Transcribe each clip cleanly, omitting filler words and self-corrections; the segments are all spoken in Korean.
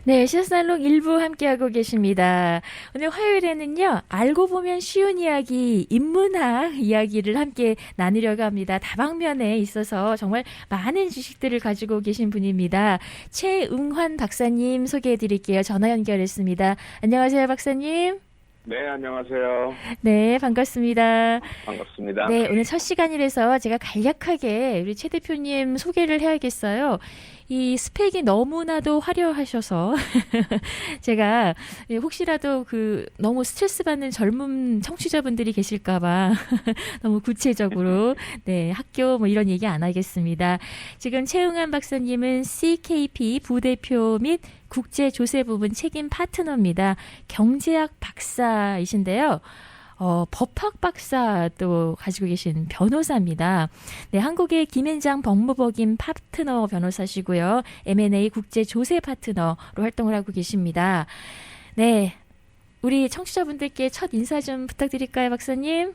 네, 시사살롱 일부 함께하고 계십니다. 오늘 화요일에는요, 알고 보면 쉬운 이야기, 인문학 이야기를 함께 나누려고 합니다. 다방면에 있어서 정말 많은 지식들을 가지고 계신 분입니다. 최응환 박사님 소개해 드릴게요. 전화 연결했습니다. 안녕하세요, 박사님. 네, 안녕하세요. 네, 반갑습니다. 반갑습니다. 네, 오늘 첫 시간이라서 제가 간략하게 우리 최 대표님 소개를 해야겠어요. 이 스펙이 너무나도 화려하셔서 제가 혹시라도 너무 스트레스 받는 젊은 청취자분들이 계실까봐 너무 구체적으로 네, 학교 뭐 이런 얘기 안 하겠습니다. 지금 최응환 박사님은 CKP 부대표 및 국제조세 부분 책임 파트너입니다. 경제학 박사이신데요. 법학 박사도 가지고 계신 변호사입니다. 네, 한국의 김앤장 법무법인 파트너 변호사시고요. M&A 국제조세 파트너로 활동을 하고 계십니다. 네, 우리 청취자분들께 첫 인사 좀 부탁드릴까요, 박사님?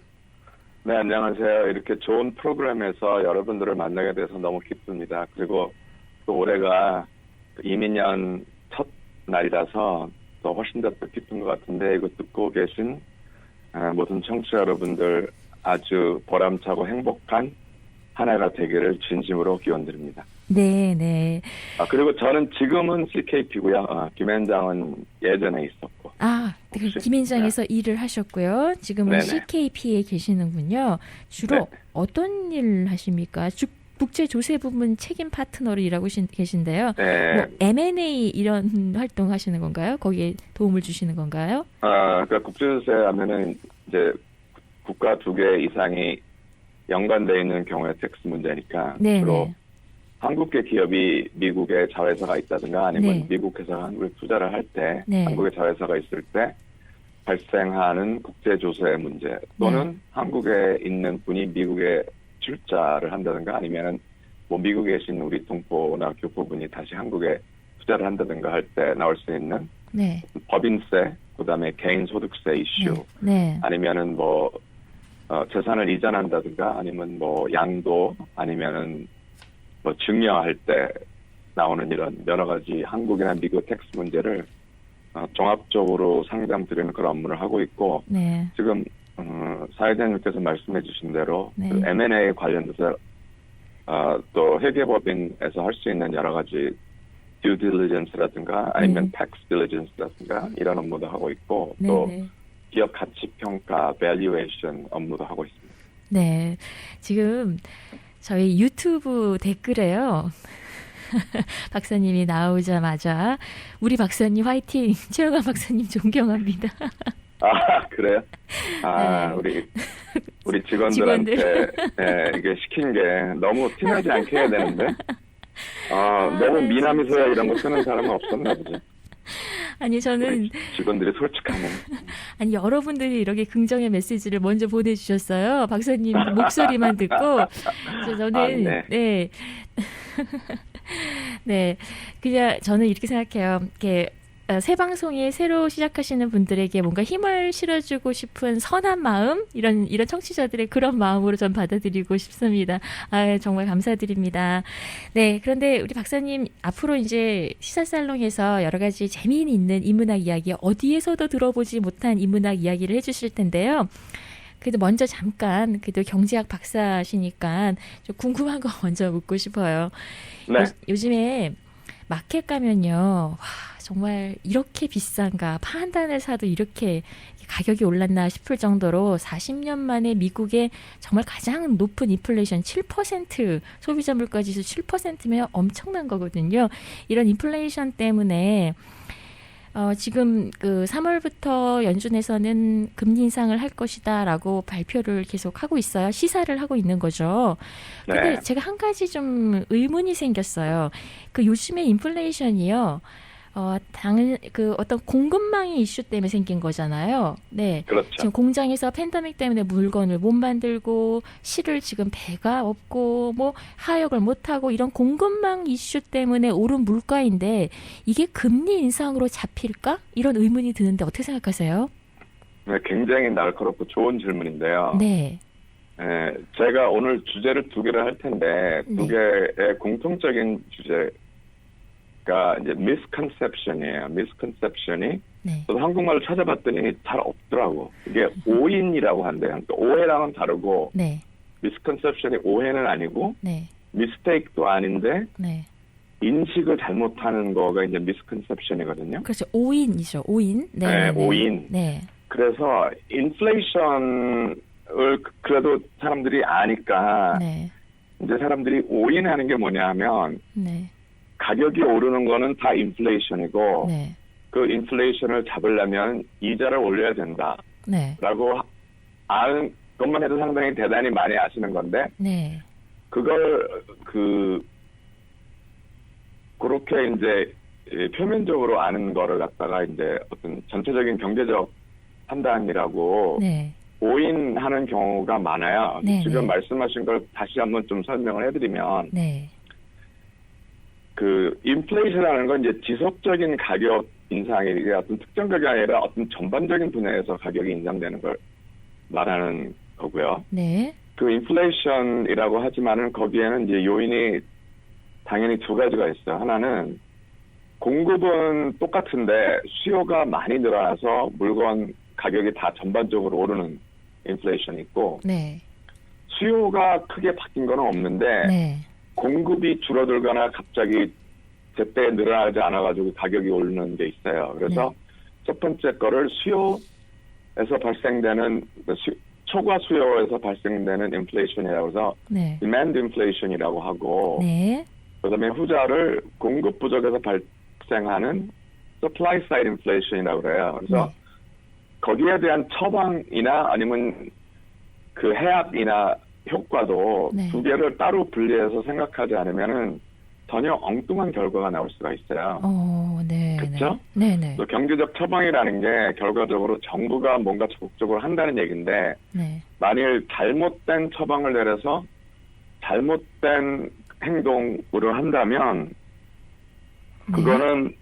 네, 안녕하세요. 이렇게 좋은 프로그램에서 여러분들을 만나게 돼서 너무 기쁩니다. 그리고 또 올해가 이민년 첫 날이라서 더 훨씬 더 기쁜 것 같은데, 이거 듣고 계신 모든 청취자 여러분들 아주 보람차고 행복한 한 해가 되기를 진심으로 기원드립니다. 네, 네. 그리고 저는 지금은 CKP고요. 김앤장은 예전에 있었고. 김앤장에서 일을 하셨고요. 지금은 네네. CKP에 계시는군요. 주로 네. 어떤 일 하십니까? 국제조세부문 책임 파트너로 일하고 계신데요. 네. 뭐 M&A 이런 활동 하시는 건가요? 거기에 도움을 주시는 건가요? 그러니까 국제조세 하면은 이제 국가 2개 이상이 연관되어 있는 경우에 텍스 문제니까 네네. 주로 한국계 기업이 미국에 자회사가 있다든가 아니면 네. 미국 회사가 한국에 투자를 할 때 네. 한국에 자회사가 있을 때 발생하는 국제조세 문제 또는 한국에 있는 분이 미국에 출자를 한다든가 아니면은 뭐 미국에 계신 우리 동포나 교포분이 다시 한국에 투자를 한다든가 할 때 나올 수 있는 네. 법인세, 그다음에 개인 소득세 이슈, 네. 아니면은 뭐 재산을 이전한다든가 아니면 뭐 양도 아니면은 뭐 증여할 때 나오는 이런 여러 가지 한국이나 미국 텍스 문제를 종합적으로 상담드리는 그런 업무를 하고 있고 네. 지금 사회자님께서 말씀해 주신 대로 네. 그 M&A 관련돼서 또 회계법인에서 할 수 있는 여러 가지 due diligence라든가 아니면 tax diligence라든가 이런 업무도 하고 있고 네. 또 네. 기업 가치 평가 valuation 업무도 하고 있습니다. 네. 지금 저희 유튜브 댓글에요. 박사님이 나오자마자 우리 박사님 화이팅! 최영아 박사님 존경합니다. 그래요? 네. 우리 직원들한테 네, 이게 시킨 게 너무 티나지 않게 해야 되는데 너무 미남이서야 이런 거 쓰는 사람은 없었나 보죠. 아니 저는 직원들이 솔직하면 아니 여러분들이 이렇게 긍정의 메시지를 먼저 보내주셨어요. 박사님 목소리만 듣고 그래서 저는 네. 네 그냥 저는 이렇게 생각해요. 이렇게 새 방송에 새로 시작하시는 분들에게 뭔가 힘을 실어주고 싶은 선한 마음 이런 청취자들의 그런 마음으로 전 받아들이고 싶습니다. 정말 감사드립니다. 네, 그런데 우리 박사님 앞으로 이제 시사살롱에서 여러 가지 재미있는 인문학 이야기 어디에서도 들어보지 못한 인문학 이야기를 해주실 텐데요. 그래도 먼저 잠깐 그래도 경제학 박사시니까 좀 궁금한 거 먼저 묻고 싶어요. 네. 요즘에 마켓 가면요. 정말 이렇게 비싼가? 파 한 단을 사도 이렇게 가격이 올랐나 싶을 정도로 40년 만에 미국의 정말 가장 높은 인플레이션 7% 소비자 물가지수 7%면 엄청난 거거든요. 이런 인플레이션 때문에 지금 3월부터 연준에서는 금리 인상을 할 것이다라고 발표를 계속 하고 있어요. 시사를 하고 있는 거죠. 근데 네. 제가 한 가지 좀 의문이 생겼어요. 요즘에 인플레이션이요. 어떤 공급망의 이슈 때문에 생긴 거잖아요. 네. 그렇죠. 지금 공장에서 팬데믹 때문에 물건을 못 만들고 실을 지금 배가 없고 뭐 하역을 못 하고 이런 공급망 이슈 때문에 오른 물가인데 이게 금리 인상으로 잡힐까? 이런 의문이 드는데 어떻게 생각하세요? 네, 굉장히 날카롭고 좋은 질문인데요. 네. 제가 오늘 주제를 2개를 할 텐데 네. 2개의 공통적인 주제 이제 misconception이에요. misconception이 네. 저도 한국말로 찾아봤더니 잘 없더라고. 이게 오인이라고 한대요. 그러니까 오해랑은 다르고 네. misconception이 오해는 아니고 네. mistake도 아닌데 네. 인식을 잘못하는 거가 이제 misconception이거든요. 그렇죠. 오인이죠. 오인. 네. 네, 네. 오인. 네. 그래서 인플레이션을 그래도 사람들이 아니까 네. 이제 사람들이 오인하는 게 뭐냐 하면 네. 가격이 오르는 거는 다 인플레이션이고 네. 그 인플레이션을 잡으려면 이자를 올려야 된다라고 네. 아는 것만 해도 상당히 대단히 많이 아시는 건데 네. 그걸 그렇게 이제 표면적으로 아는 거를 갖다가 이제 어떤 전체적인 경제적 판단이라고 네. 오인하는 경우가 많아요. 네, 지금 네. 말씀하신 걸 다시 한번 좀 설명을 해드리면 네. 그 인플레이션이라는 건 이제 지속적인 가격 인상이 이게 어떤 특정 가격이 아니라 어떤 전반적인 분야에서 가격이 인상되는 걸 말하는 거고요. 네. 그 인플레이션이라고 하지만은 거기에는 이제 요인이 당연히 두 가지가 있어요. 하나는 공급은 똑같은데 수요가 많이 늘어나서 물건 가격이 다 전반적으로 오르는 인플레이션이 있고 네. 수요가 크게 바뀐 건 없는데 네. 공급이 줄어들거나 갑자기 제때 늘어나지 않아가지고 가격이 오르는 게 있어요. 그래서 첫 번째 거를 수요에서 발생되는 초과 수요에서 발생되는 인플레이션이라고 해서 네. demand inflation이라고 하고 네. 그다음에 후자를 공급 부족에서 발생하는 supply side inflation이라고 그래요. 그래서 네. 거기에 대한 처방이나 아니면 그 해악이나 효과도 네. 두 개를 따로 분리해서 생각하지 않으면은 전혀 엉뚱한 결과가 나올 수가 있어요. 네. 그쵸? 네. 네. 또 경제적 처방이라는 게 결과적으로 정부가 뭔가 적극적으로 한다는 얘기인데 네. 만일 잘못된 처방을 내려서 잘못된 행동으로 한다면 그거는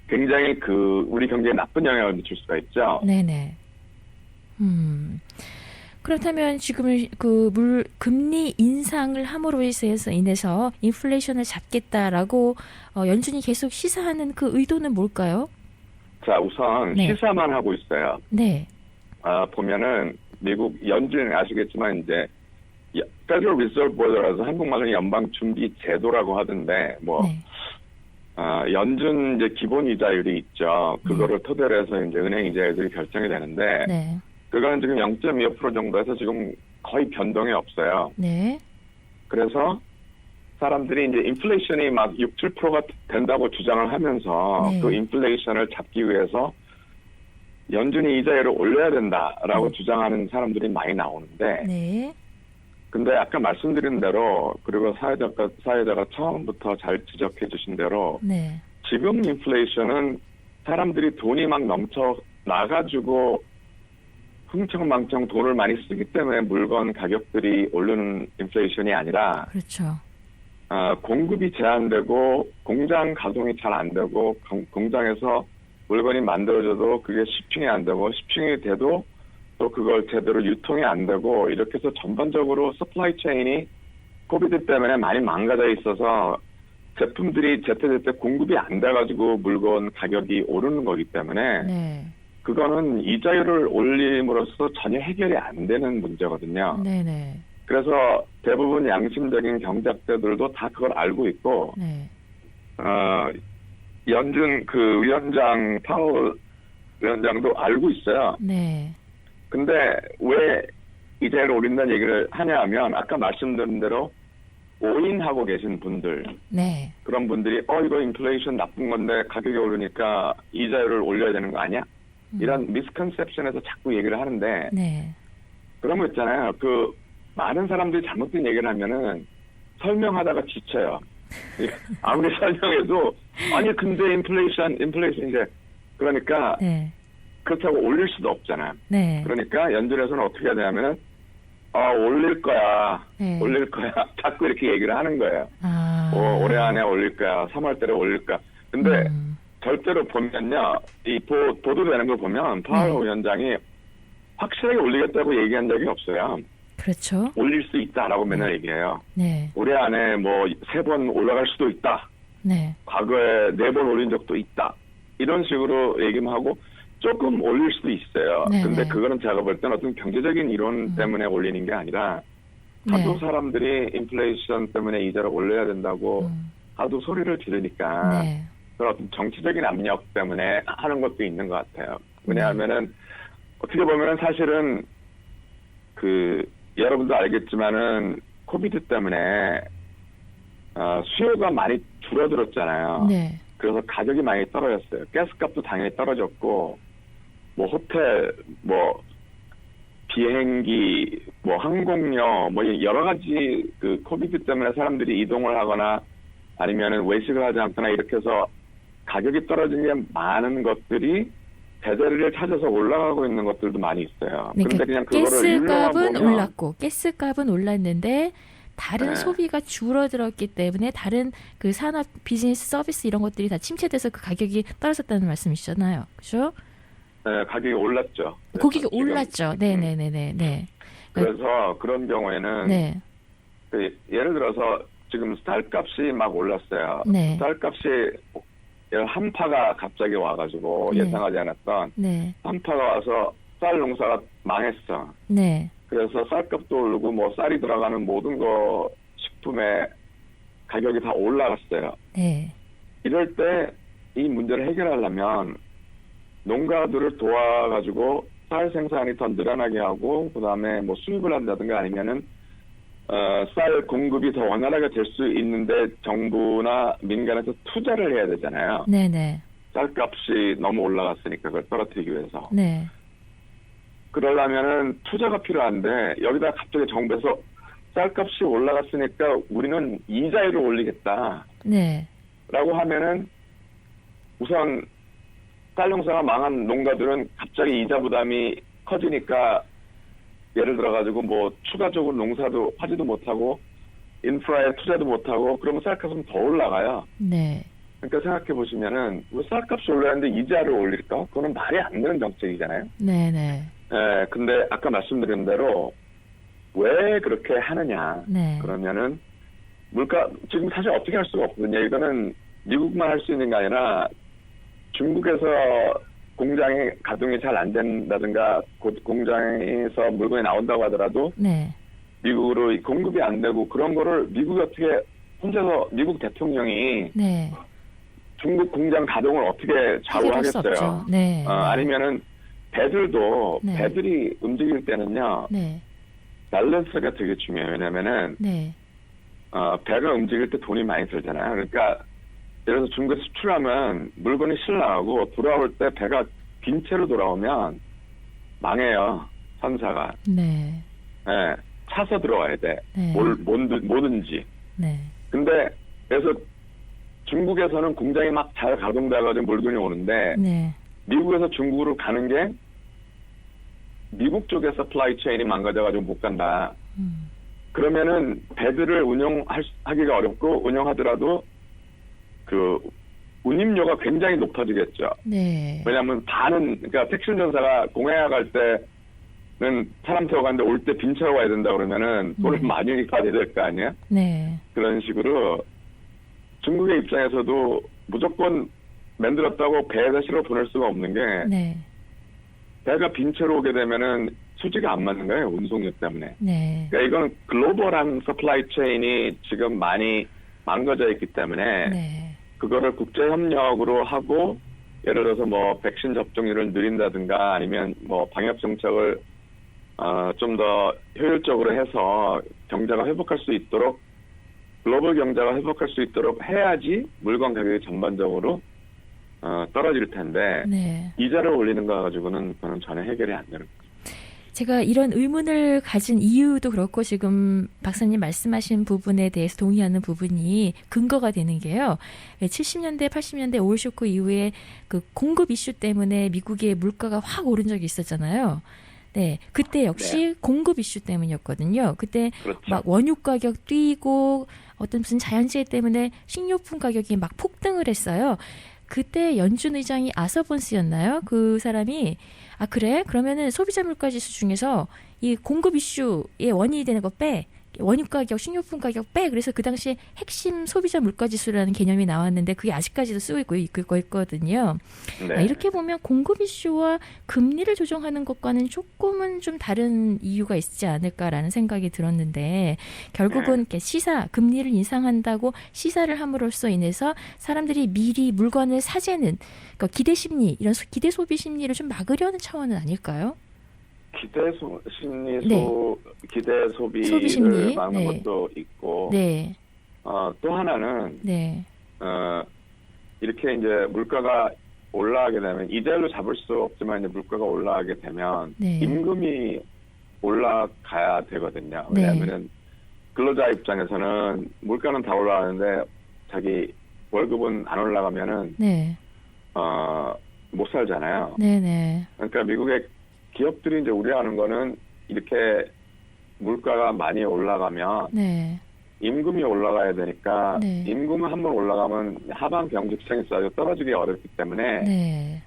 굉장히 우리 경제에 나쁜 영향을 미칠 수가 있죠. 네네. 그렇다면 지금 금리 인상을 함으로 인해서 인플레이션을 잡겠다라고 연준이 계속 시사하는 그 의도는 뭘까요? 자, 우선 네. 시사만 하고 있어요. 네. 보면은 미국 연준 아시겠지만 이제 Federal Reserve Board라서 한국말로는 연방준비제도라고 하던데 네. 연준 이제 기본 이자율이 있죠. 그거를 토대로 해서 이제 은행 이자율이 결정이 되는데 네. 그거는 지금 0.25% 정도에서 지금 거의 변동이 없어요. 네. 그래서 사람들이 이제 인플레이션이 막 6, 7%가 된다고 주장을 하면서 네. 그 인플레이션을 잡기 위해서 연준이 이자율을 올려야 된다라고 주장하는 사람들이 많이 나오는데 네. 근데 아까 말씀드린 대로 그리고 사회자가 처음부터 잘 지적해 주신 대로 네. 지금 인플레이션은 사람들이 돈이 막 넘쳐 나가지고 흥청망청 돈을 많이 쓰기 때문에 물건 가격들이 오르는 인플레이션이 아니라 그렇죠. 공급이 제한되고 공장 가동이 잘 안 되고 공장에서 물건이 만들어져도 그게 시핑이 안 되고 시핑이 돼도 또 그걸 제대로 유통이 안 되고 이렇게 해서 전반적으로 서플라이 체인이 코비드 때문에 많이 망가져 있어서 제품들이 제때제때 공급이 안 돼가지고 물건 가격이 오르는 거기 때문에 네. 그거는 이자율을 올림으로써 전혀 해결이 안 되는 문제거든요. 네네. 그래서 대부분 양심적인 경제학자들도 다 그걸 알고 있고 네. 연준 그 위원장 파월 위원장도 알고 있어요. 네. 근데 왜 이자율을 올린다는 얘기를 하냐 하면 아까 말씀드린 대로 오인하고 계신 분들 네. 그런 분들이 이거 인플레이션 나쁜 건데 가격이 오르니까 이자율을 올려야 되는 거 아니야? 이런 미스컨셉션에서 자꾸 얘기를 하는데 네. 그런 거 있잖아요. 많은 사람들이 잘못된 얘기를 하면은 설명하다가 지쳐요. 아무리 설명해도 아니 근데 인플레이션 이제 그러니까 네. 그렇다고 올릴 수도 없잖아요. 네. 그러니까 연준에서는 어떻게 해야 되냐면은 올릴 거야. 네. 올릴 거야. 자꾸 이렇게 얘기를 하는 거예요. 올해 안에 올릴 거야. 3월 달에 올릴 거야. 근데 절대로 보면요. 이 보도되는 걸 보면 파월 위원장이 확실하게 올리겠다고 얘기한 적이 없어요. 그렇죠. 올릴 수 있다라고 맨날 얘기해요. 네. 올해 안에 뭐 3번 올라갈 수도 있다. 네. 과거에 4번 올린 적도 있다. 이런 식으로 얘기만 하고 조금 올릴 수도 있어요. 네, 근데 네. 그거는 제가 볼 때는 어떤 경제적인 이론 때문에 올리는 게 아니라 하도 네. 사람들이 인플레이션 때문에 이자를 올려야 된다고 하도 소리를 지르니까 네. 그런 어떤 정치적인 압력 때문에 하는 것도 있는 것 같아요. 왜냐하면은 어떻게 보면은 사실은 그 여러분도 알겠지만은 코비드 때문에 수요가 많이 줄어들었잖아요. 네. 그래서 가격이 많이 떨어졌어요. 가스값도 당연히 떨어졌고, 뭐 호텔, 뭐 비행기, 뭐 항공료, 뭐 여러 가지 그 코비드 때문에 사람들이 이동을 하거나 아니면은 외식을 하지 않거나 이렇게 해서 가격이 떨어진 게 많은 것들이 제자리를 찾아서 올라가고 있는 것들도 많이 있어요. 그런데 그냥 그거를 가스값은 보면 올랐고 가스값은 올랐는데 다른 네. 소비가 줄어들었기 때문에 다른 그 산업 비즈니스 서비스 이런 것들이 다 침체돼서 그 가격이 떨어졌다는 말씀이시잖아요. 그렇죠? 네, 가격이 올랐죠. 고기가 지금, 올랐죠. 네네네네. 네. 그래서 그런 경우에는 네. 그 예를 들어서 지금 쌀값이 막 올랐어요. 네. 쌀값이 한파가 갑자기 와가지고 네. 예상하지 않았던 네. 한파가 와서 쌀 농사가 망했어. 네. 그래서 쌀값도 오르고 뭐 쌀이 들어가는 모든 거 식품의 가격이 다 올라갔어요. 네. 이럴 때 이 문제를 해결하려면 농가들을 도와가지고 쌀 생산이 더 늘어나게 하고 그다음에 뭐 수입을 한다든가 아니면은 쌀 공급이 더 원활하게 될 수 있는데 정부나 민간에서 투자를 해야 되잖아요. 네네. 쌀값이 너무 올라갔으니까 그걸 떨어뜨리기 위해서. 네. 그러려면은 투자가 필요한데 여기다 갑자기 정부에서 쌀값이 올라갔으니까 우리는 이자율을 올리겠다. 네. 라고 하면은 우선 쌀 농사가 망한 농가들은 갑자기 이자 부담이 커지니까 예를 들어가지고 뭐 추가적으로 농사도 하지도 못하고 인프라에 투자도 못하고 그러면 쌀값은 더 올라가요. 네. 그러니까 생각해 보시면은 왜 쌀값이 올랐는데 이자를 올릴까? 그거는 말이 안 되는 정책이잖아요. 네네. 예, 근데 아까 말씀드린 대로 왜 그렇게 하느냐? 네. 그러면은 물가 지금 사실 어떻게 할 수가 없거든요. 이거는 미국만 할 수 있는 게 아니라 중국에서 공장이 가동이 잘 안 된다든가 곧 공장에서 물건이 나온다고 하더라도 네. 미국으로 공급이 안 되고 그런 거를 미국이 어떻게 혼자서 미국 대통령이 네. 중국 공장 가동을 어떻게 해결할 수 좌우하겠어요? 없죠. 네. 아니면은 배들도 네. 배들이 움직일 때는요 네. 밸런스가 되게 중요해요. 왜냐면은 네. 배가 움직일 때 돈이 많이 들잖아요. 그러니까 예를 들어서 중국에 수출하면 물건이 실나가고 돌아올 때 배가 빈 채로 돌아오면 망해요. 선사가. 네. 예, 차서 들어와야 돼. 네. 뭐든지. 네. 근데 그래서 중국에서는 공장이 막 잘 가동돼가지고 물건이 오는데 네. 미국에서 중국으로 가는 게 미국 쪽에 서플라이 체인이 망가져가지고 못 간다. 그러면은 배들을 운영하기가 어렵고 운영하더라도 그 운임료가 굉장히 높아지겠죠. 네. 왜냐하면 그러니까 택시 운전사가 공항에 갈 때는 사람 태워 가는데 올 때 빈차로 와야 된다 그러면은 돈을 많이 받아야 될 거 아니에요? 네. 그런 식으로 중국의 입장에서도 무조건 만들었다고 배에다 실어 보낼 수가 없는 게 네. 배가 빈채로 오게 되면은 수지가 안 맞는 거예요. 운송료 때문에. 네. 그러니까 이건 글로벌한 서플라이 체인이 지금 많이 망가져 있기 때문에 네. 그거를 국제협력으로 하고 예를 들어서 뭐 백신 접종률을 늘린다든가 아니면 뭐 방역 정책을 좀 더 효율적으로 해서 경제가 회복할 수 있도록 글로벌 경제가 회복할 수 있도록 해야지 물건 가격이 전반적으로 떨어질 텐데 네. 이자를 올리는 거 가지고는 그거는 전혀 해결이 안 되는 거죠. 제가 이런 의문을 가진 이유도 그렇고 지금 박사님 말씀하신 부분에 대해서 동의하는 부분이 근거가 되는 게요. 70년대, 80년대 오일 쇼크 이후에 그 공급 이슈 때문에 미국의 물가가 확 오른 적이 있었잖아요. 네, 그때 역시 공급 이슈 때문이었거든요. 그때 그렇죠. 막 원유 가격 뛰고 어떤 무슨 자연재해 때문에 식료품 가격이 막 폭등을 했어요. 그때 연준 의장이 아서번스였나요? 그 사람이 아 그래? 그러면은 소비자 물가 지수 중에서 이 공급 이슈의 원인이 되는 거 빼. 원유 가격, 식료품 가격 빼. 그래서 그 당시에 핵심 소비자 물가 지수라는 개념이 나왔는데 그게 아직까지도 쓰고 있거든요. 네. 아, 이렇게 보면 공급 이슈와 금리를 조정하는 것과는 조금은 좀 다른 이유가 있지 않을까라는 생각이 들었는데 결국은 이렇게 금리를 인상한다고 시사를 함으로써 인해서 사람들이 미리 물건을 사재는 그러니까 기대 심리, 이런 기대 소비 심리를 좀 막으려는 차원은 아닐까요? 기대 소비 소비를 심리. 막는 네. 것도 있고, 네, 또 하나는 네, 이렇게 이제 물가가 올라가게 되면 이자율로 잡을 수 없지만 이제 물가가 올라가게 되면 네. 임금이 올라가야 되거든요. 네. 왜냐하면은 근로자 입장에서는 물가는 다 올라가는데 자기 월급은 안 올라가면은 네, 못 살잖아요. 네, 네, 그러니까 미국의 기업들이 이제 우려하는 거는 이렇게 물가가 많이 올라가면 네, 임금이 올라가야 되니까 네. 임금은 한번 올라가면 하방 경직성이 있어서 떨어지기 어렵기 때문에 네,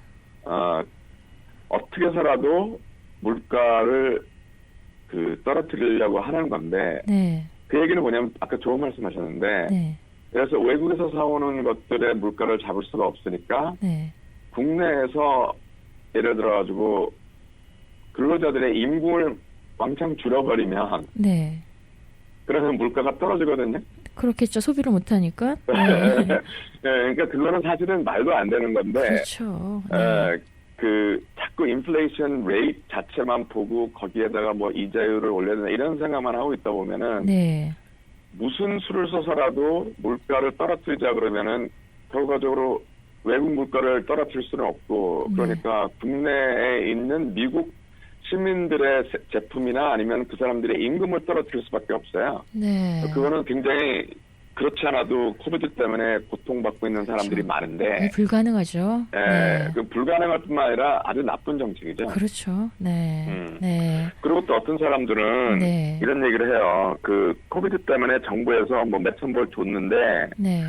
어떻게 해서라도 물가를 떨어뜨리려고 하는 건데 네, 그 얘기는 뭐냐면 아까 좋은 말씀하셨는데 네, 그래서 외국에서 사오는 것들의 물가를 잡을 수가 없으니까 네, 국내에서 예를 들어가지고 근로자들의 임금을 왕창 줄여버리면 네. 그러면 물가가 떨어지거든요. 그렇겠죠. 소비를 못하니까. 네. 네. 그러니까 그거는 사실은 말도 안 되는 건데 그렇죠. 네. 자꾸 인플레이션 레이트 자체만 보고 거기에다가 뭐 이자율을 올려야 되나 이런 생각만 하고 있다 보면은 네. 무슨 수를 써서라도 물가를 떨어뜨리자 그러면은 결과적으로 외국 물가를 떨어뜨릴 수는 없고 그러니까 국내에 있는 미국 시민들의 제품이나 아니면 그 사람들의 임금을 떨어뜨릴 수밖에 없어요. 네. 그거는 굉장히 그렇지 않아도 코비드 때문에 고통받고 있는 사람들이 그렇죠. 많은데 불가능하죠. 네. 그 불가능할 뿐만 아니라 아주 나쁜 정책이죠. 그렇죠. 네. 음. 네. 그리고 또 어떤 사람들은 네. 이런 얘기를 해요. 그 코비드 때문에 정부에서 뭐 몇천 불 줬는데 네.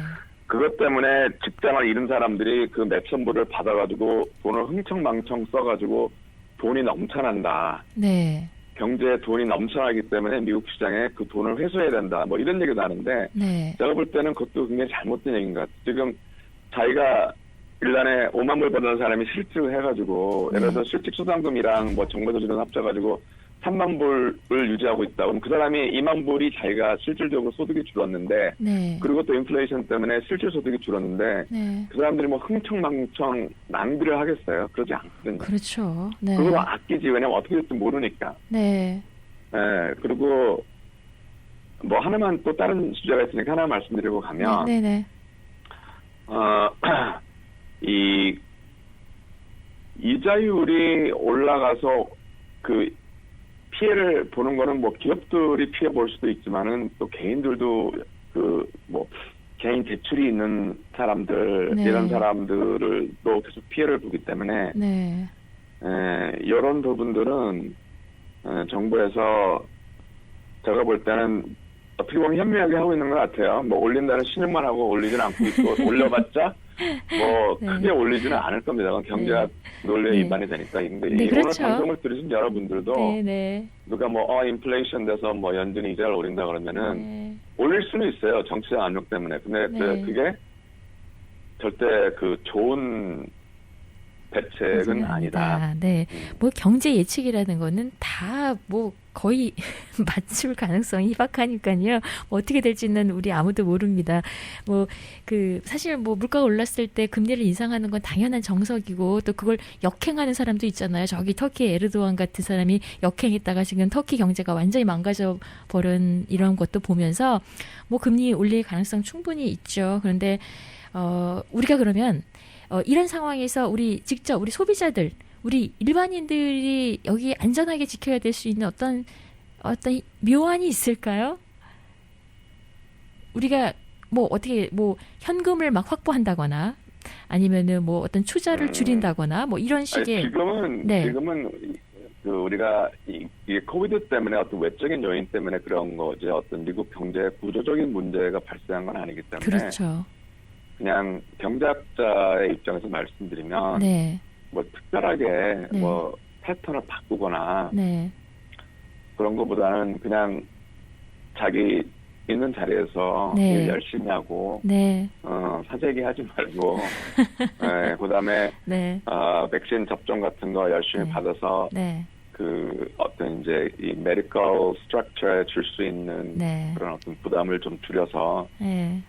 그것 때문에 직장을 잃은 사람들이 그 몇천 불을 받아가지고 돈을 흥청망청 써가지고 돈이 넘쳐난다. 네. 경제에 돈이 넘쳐나기 때문에 미국 시장에 그 돈을 회수해야 된다. 뭐 이런 얘기도 하는데 네. 제가 볼 때는 그것도 굉장히 잘못된 얘기인 것 같아요. 지금 자기가 1년에 5만 불 버는 사람이 실직을 해가지고 예를 들어서 실직수당금이랑 뭐 정부조직을 합쳐가지고 3만 불을 유지하고 있다. 그럼 그 사람이 2만 불이 자기가 실질적으로 소득이 줄었는데 네. 그리고 또 인플레이션 때문에 실질 소득이 줄었는데 네. 그 사람들이 뭐 흥청망청 낭비를 하겠어요. 그러지 않거든요. 그렇죠. 네. 그리고 아끼지. 왜냐면 어떻게 될지 모르니까. 네. 그리고 뭐 하나만 또 다른 주제가 있으니까 하나 말씀드리고 가면 네. 네. 이 이자율이 올라가서 그 피해를 보는 거는 뭐 기업들이 피해 볼 수도 있지만은 또 개인들도 그 뭐 개인 대출이 있는 사람들 네. 이런 사람들을 또 계속 피해를 보기 때문에 네. 이런 부분들은 정부에서 제가 볼 때는 어떻게 보면 현명하게 하고 있는 것 같아요. 뭐 올린다는 신용만 하고 올리지는 않고 있고 올려봤자 뭐 네. 크게 올리지는 않을 겁니다. 그건 경제가 논리에 네. 위반이 되니까. 근데 네, 그렇죠. 오늘 방송을 들으신 여러분들도 네. 네. 누가 뭐 인플레이션 돼서 뭐 연준이 이자를 올린다 그러면은 네. 올릴 수는 있어요. 정치적 압력 때문에. 근데 네. 그게 절대 그 좋은 대책은 아니다. 네. 뭐 경제 예측이라는 거는 다 뭐 거의 맞출 가능성이 희박하니까요. 뭐 어떻게 될지는 우리 아무도 모릅니다. 뭐 그 사실 뭐 물가가 올랐을 때 금리를 인상하는 건 당연한 정석이고 또 그걸 역행하는 사람도 있잖아요. 저기 터키 에르도안 같은 사람이 역행했다가 지금 터키 경제가 완전히 망가져 버린 이런 것도 보면서 뭐 금리 올릴 가능성 충분히 있죠. 그런데 우리가 그러면 이런 상황에서 우리 소비자들, 우리 일반인들이 여기 안전하게 지켜야 될 수 있는 어떤 묘안이 있을까요? 우리가 뭐 어떻게 뭐 현금을 막 확보한다거나 아니면은 뭐 어떤 투자를 줄인다거나 뭐 이런 식의 지금은 그 우리가 이게 코비드 때문에 어떤 외적인 요인 때문에 그런 거지 어떤 미국 경제 구조적인 문제가 발생한 건 아니기 때문에 그렇죠. 그냥 경제학자의 입장에서 말씀드리면 네. 뭐 특별하게 네. 뭐 패턴을 바꾸거나 네. 그런 것보다는 그냥 자기 있는 자리에서 네. 일 열심히 하고 네. 사재기 하지 말고 그다음에 네. 백신 접종 같은 거 열심히 네. 받아서 네. 그 어떤 이제 이 메디컬 스트럭처에 줄 수 있는 네. 그런 어떤 부담을 좀 줄여서 네.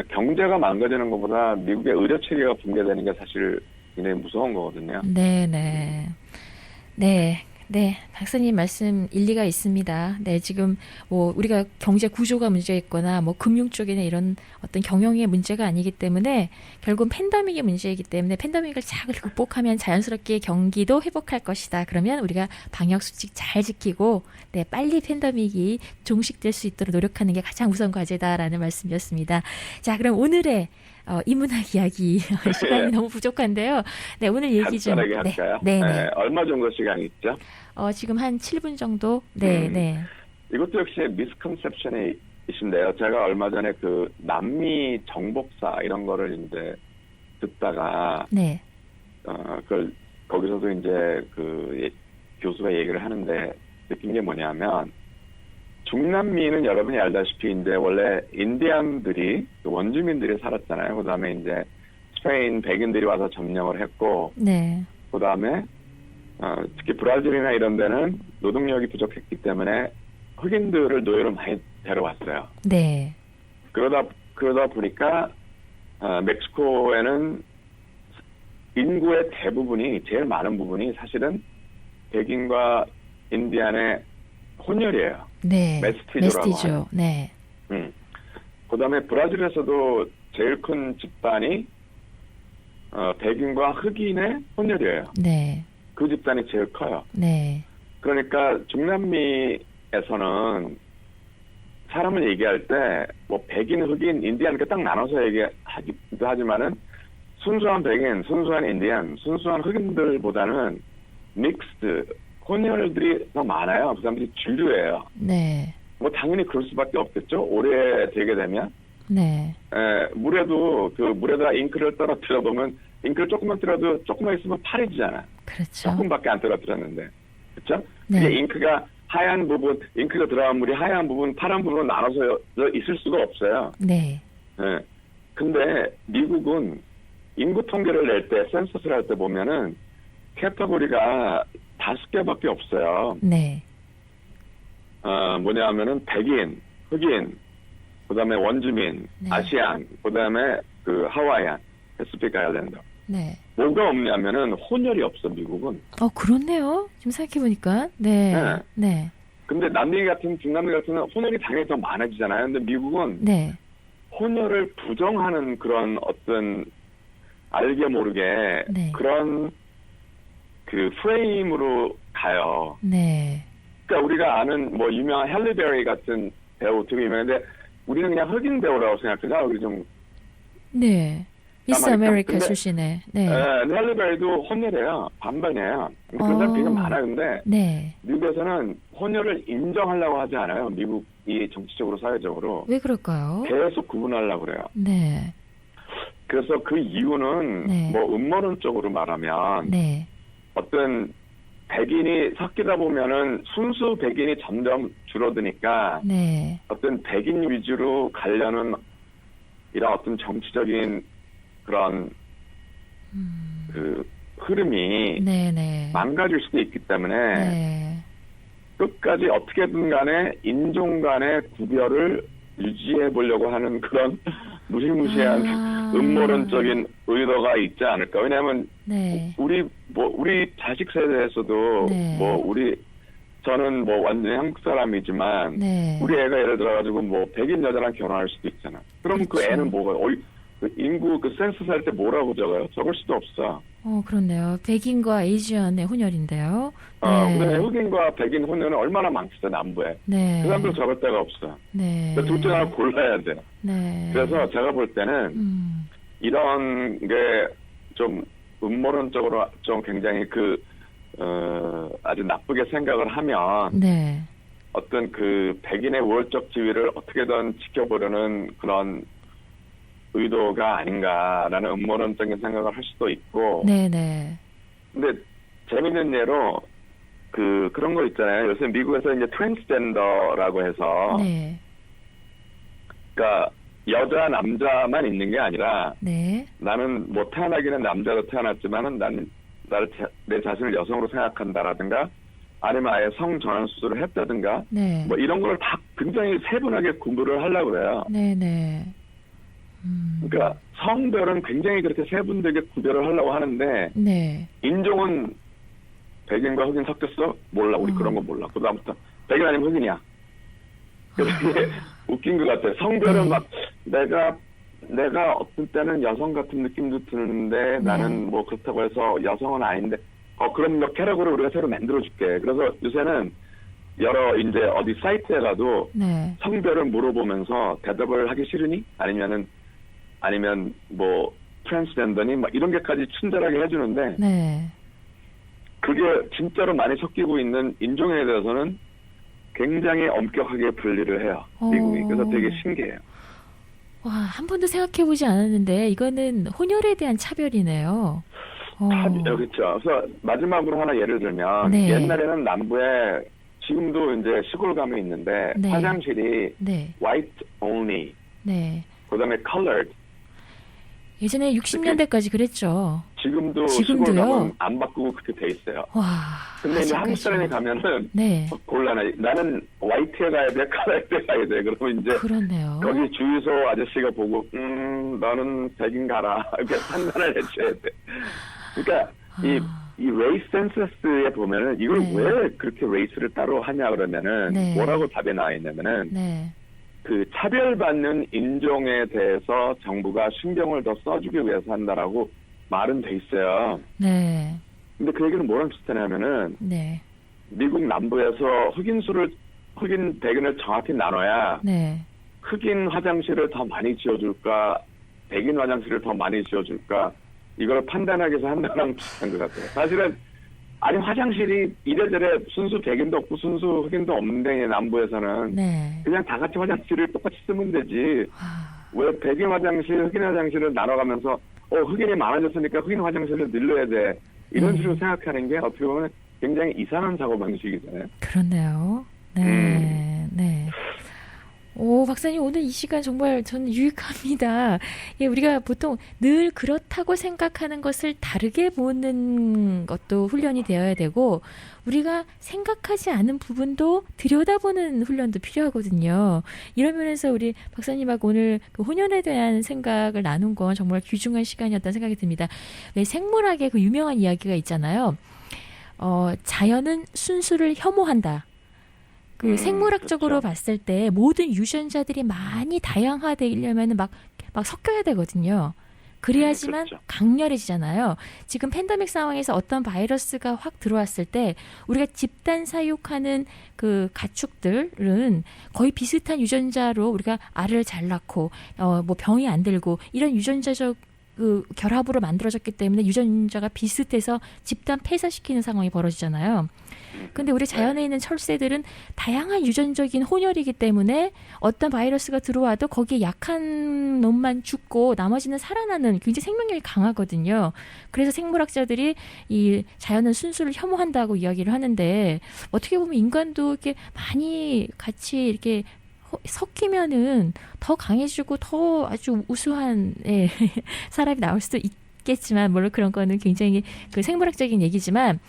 경제가 망가지는 것보다 미국의 의료 체계가 붕괴되는 게 사실 굉장히 무서운 거거든요. 네. 네. 네. 네, 박사님 말씀 일리가 있습니다. 네, 지금 뭐 우리가 경제 구조가 문제 있거나 뭐 금융 쪽이나 이런 어떤 경영의 문제가 아니기 때문에 결국은 팬데믹의 문제이기 때문에 팬데믹을 잘 극복하면 자연스럽게 경기도 회복할 것이다. 그러면 우리가 방역 수칙 잘 지키고 네, 빨리 팬데믹이 종식될 수 있도록 노력하는 게 가장 우선 과제다라는 말씀이었습니다. 자, 그럼 오늘의 인문학 이야기 시간이 너무 부족한데요. 네, 오늘 얘기 좀 간단하게 할까요? 네, 네. 얼마 정도 시간이 있죠? 지금 한 7분 정도? 네, 네. 이것도 역시 미스컨셉션이 이신데요. 제가 얼마 전에 그 남미 정복사 이런 거를 이제 듣다가 네. 그걸 거기서도 이제 그 교수가 얘기를 하는데 느낀 게 뭐냐면 중남미는 여러분이 알다시피 이제 원래 인디안들이 그 원주민들이 살았잖아요. 그다음에 이제 스페인 백인들이 와서 점령을 했고 네. 그다음에 특히 브라질이나 이런 데는 노동력이 부족했기 때문에 흑인들을 노예로 많이 데려왔어요. 네. 그러다 보니까 멕시코에는 인구의 대부분이 제일 많은 부분이 사실은 백인과 인디안의 혼혈이에요. 네. 메스티조라고 메스티조. 하는. 네. 그다음에 브라질에서도 제일 큰 집단이 백인과 흑인의 혼혈이에요. 네. 그 집단이 제일 커요. 네. 그러니까 중남미에서는 사람을 얘기할 때 뭐 백인, 흑인, 인디안 이렇게 딱 나눠서 얘기하기도 하지만은 순수한 백인, 순수한 인디안, 순수한 흑인들보다는 믹스드, 혼혈들이 더 많아요. 그 사람들이 주류예요. 네. 뭐 당연히 그럴 수밖에 없겠죠. 오래 되게 되면. 네. 물에다 잉크를 떨어뜨려 보면 잉크를 조금만 떨어도 조금만 있으면 파래지잖아. 그렇죠. 조금밖에 안 떨어뜨렸는데. 그렇죠? 네. 이게 잉크가 하얀 부분, 잉크가 들어간 물이 하얀 부분, 파란 부분으로 나눠서 있을 수가 없어요. 네. 예. 근데 미국은 인구 통계를 낼 때, 센서스를 할 때 보면은 캐터고리가 5개밖에 없어요. 네. 뭐냐 하면은 백인, 흑인, 그 다음에 원주민, 네. 아시안, 그 다음에 그 하와이안, 패시픽 아일랜드. 네. 뭐가 없냐면은 혼혈이 없어, 미국은. 그렇네요. 지금 생각해보니까. 네. 네. 네. 근데 남미 같은, 중남미 같은 혼혈이 당연히 더 많아지잖아요. 근데 미국은 네. 혼혈을 부정하는 그런 어떤 알게 모르게 네. 그런 그 프레임으로 가요. 네. 그러니까 우리가 아는 뭐 유명한 헬리 베리 같은 배우 되게 유명한데 우리는 그냥 흑인 배우라고 생각하잖아. 우리 좀 네. 미스 아메리카. 아메리카 근데, 출신의. 네. 헬리 베리도 혼혈이에요. 반반이에요. 그런 사람 되게 많아요. 근데 네. 미국에서는 혼혈을 인정하려고 하지 않아요. 미국이 정치적으로 사회적으로 왜 그럴까요? 계속 구분하려고 그래요. 네. 그래서 그 이유는 네. 뭐 음모론적으로 말하면 네. 어떤 백인이 섞이다 보면은 순수 백인이 점점 줄어드니까 네. 어떤 백인 위주로 가려는 이런 어떤 정치적인 그런 그 흐름이 네네. 망가질 수도 있기 때문에 네. 끝까지 어떻게든 간에 인종 간의 구별을 유지해 보려고 하는 그런 무시무시한 음모론적인 의도가 있지 않을까. 왜냐하면 네. 우리 자식 세대에서도 네. 저는 뭐 완전히 한국 사람이지만 네. 우리 애가 예를 들어가지고 뭐 백인 여자랑 결혼할 수도 있잖아. 그럼 그 그렇죠. 애는 뭐가 그 인구 그 센서스 할 때 뭐라고 적어요? 적을 수도 없어. 그렇네요. 백인과 에이지언의 혼혈인데요. 근데 흑인과 백인 혼혈은 얼마나 많겠어 남부에. 네. 그 사람들 적을 데가 없어. 네. 그러니까 둘 중 하나 골라야 돼. 네. 그래서 제가 볼 때는 이런 게 좀 음모론적으로 좀 굉장히 아주 나쁘게 생각을 하면 네. 어떤 그 백인의 우월적 지위를 어떻게든 지켜보려는 그런 의도가 아닌가라는 음모론적인 생각을 할 수도 있고. 네네. 근데 재밌는 예로 그런 거 있잖아요. 요새 미국에서 이제 트랜스젠더라고 해서 네. 그러니까 여자 남자만 있는 게 아니라 네. 나는 뭐 태어나기는 남자로 태어났지만은 나는 내 자신을 여성으로 생각한다라든가 아니면 아예 성 전환 수술을 했다든가 네. 뭐 이런 걸 다 굉장히 세분하게 구분을 하려고 그래요. 네네. 그러니까 성별은 굉장히 그렇게 세분되게 구별을 하려고 하는데 네. 인종은 백인과 흑인 섞였어? 몰라. 우리 그런 거 몰라. 그다음부터 백인 아니면 흑인이야. 그게 웃긴 것 같아요. 성별은 네. 막 내가 어떤 때는 여성 같은 느낌도 드는데 나는 뭐 그렇다고 해서 여성은 아닌데 그럼 몇 캐러그를 우리가 새로 만들어줄게. 그래서 요새는 여러 이제 어디 사이트에 가도 네. 성별을 물어보면서 대답을 하기 싫으니 아니면 뭐 트랜스젠더니 막 이런 게까지 친절하게 해주는데 네. 그게 진짜로 많이 섞이고 있는 인종에 대해서는 굉장히 엄격하게 분리를 해요. 미국이. 그래서 되게 신기해요. 와, 한 번도 생각해보지 않았는데 이거는 혼혈에 대한 차별이네요. 그렇죠. 그래서 마지막으로 하나 예를 들면 네. 옛날에는 남부에 지금도 이제 시골 가면 있는데 네. 화장실이 네. white only, 네. 그다음에 colored. 예전에 60년대까지 그랬죠. 지금도요? 시골 가면 안 바꾸고 그렇게 돼 있어요. 와. 근데 이제 한국 아직까지요. 사람이 가면은 네. 곤란해. 나는 화이트에 가야 돼, 컬러에 가야 돼. 그러면 이제 그렇네요. 거기 주유소 아저씨가 보고 너는 백인 가라 이렇게 판단을 해줘야 돼. 그러니까 이 레이스 센서스에 보면은 이걸 네. 왜 그렇게 레이스를 따로 하냐 그러면은 네. 뭐라고 답에 나와 있냐면은 네. 그 차별받는 인종에 대해서 정부가 신경을 더 써주기 위해서 한다라고 말은 돼 있어요. 네. 근데 그 얘기는 뭐랑 비슷하냐면은 네. 미국 남부에서 흑인 백인을 정확히 나눠야 네. 흑인 화장실을 더 많이 지어줄까 백인 화장실을 더 많이 지어줄까 이걸 판단하기 위해서 한다랑 비슷한 것 같아요. 사실은 아니 화장실이 이래저래 순수 백인도 없고 순수 흑인도 없는데 남부에서는 네. 그냥 다 같이 화장실을 똑같이 쓰면 되지. 왜 백인 화장실, 흑인 화장실을 나눠가면서 흑인이 많아졌으니까 흑인 화장실을 늘려야 돼. 이런 식으로 생각하는 게 어떻게 보면 굉장히 이상한 사고 방식이잖아요. 그렇네요. 네. 네. 오, 박사님, 오늘 이 시간 정말 저는 유익합니다. 예, 우리가 보통 늘 그렇다고 생각하는 것을 다르게 보는 것도 훈련이 되어야 되고, 우리가 생각하지 않은 부분도 들여다보는 훈련도 필요하거든요. 이런 면에서 우리 박사님하고 오늘 그 혼연에 대한 생각을 나눈 건 정말 귀중한 시간이었다는 생각이 듭니다. 왜 생물학의 그 유명한 이야기가 있잖아요. 자연은 순수를 혐오한다. 그 생물학적으로 그렇죠. 봤을 때 모든 유전자들이 많이 다양화되려면 막 섞여야 되거든요. 그래야지만 그렇죠. 강렬해지잖아요. 지금 팬데믹 상황에서 어떤 바이러스가 확 들어왔을 때 우리가 집단 사육하는 그 가축들은 거의 비슷한 유전자로 우리가 알을 잘 낳고 뭐 병이 안 들고 이런 유전자적 그 결합으로 만들어졌기 때문에 유전자가 비슷해서 집단 폐사시키는 상황이 벌어지잖아요. 근데 우리 자연에 있는 철새들은 다양한 유전적인 혼혈이기 때문에 어떤 바이러스가 들어와도 거기에 약한 놈만 죽고 나머지는 살아나는 굉장히 생명력이 강하거든요. 그래서 생물학자들이 이 자연은 순수를 혐오한다고 이야기를 하는데 어떻게 보면 인간도 이렇게 많이 같이 이렇게 섞이면은 더 강해지고 더 아주 우수한 사람이 나올 수도 있겠지만 물론 그런 거는 굉장히 그 생물학적인 얘기지만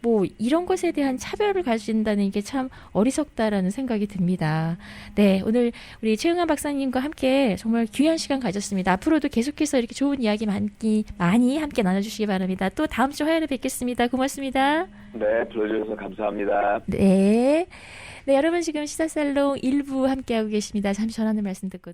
뭐 이런 것에 대한 차별을 가진다는 게 참 어리석다라는 생각이 듭니다. 네, 오늘 우리 최응한 박사님과 함께 정말 귀한 시간 가졌습니다. 앞으로도 계속해서 이렇게 좋은 이야기 많이 함께 나눠주시기 바랍니다. 또 다음 주 화요일에 뵙겠습니다. 고맙습니다. 네, 불러주셔서 감사합니다. 네. 네, 여러분 지금 시사살롱 1부 함께하고 계십니다. 잠시 전하는 말씀 듣고